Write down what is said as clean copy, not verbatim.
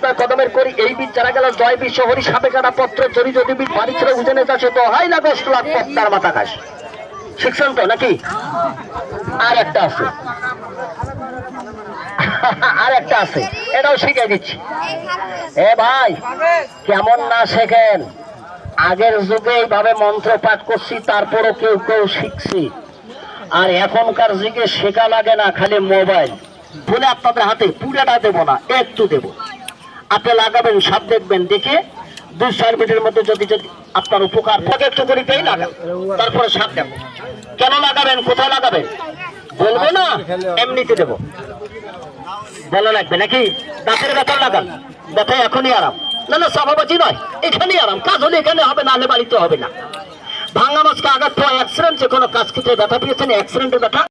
নয় কদমের করি এই বীজ যারা গেল জয় বিশ্ব হরি সাপে কাটা পত্র চরি যদি বীজ বাড়ি ছিল উজেনে যাচ্ছে তো হয় না কষ্ট লাখ পত্তার মাথা খাস শিখছেন তো নাকি আর একটা আছে আর একটা আছে এটাও শিখিয়ে দিচ্ছি এ ভাই কেমন না শেখেন আগের যুগে এইভাবে মন্ত্র পাঠ করছি তারপরও কেউ কেউ শিখছি আর এখনকার যুগে শেখা লাগে না খালি মোবাইল বলে আপনাদের হাতে পুরাটা দেবো না একটু দেব আপনি লাগাবেন সব দেখবেন দেখে 2-4 মিনিটের মধ্যে যদি যদি আপনার উপকার থাকে একটু করে পেয়ে লাগান তারপরে সাপ দেবো কেন লাগাবেন কোথায় লাগাবেন বলবো না এমনিতে দেবো ভালো লাগবে নাকি দাঁতের ব্যথা লাগান ব্যথা এখনই আরাম না না সভাবাচি নয় এখানেই আরাম কাজ হলে এখানে হবে না হলে বাড়িতে হবে না ভাঙা মাছকে আঘাত পাওয়া অ্যাক্সিডেন্ট যে কোনো কাজ ক্ষেত্রে ব্যথা পেয়েছেন অ্যাক্সিডেন্টের ব্যথা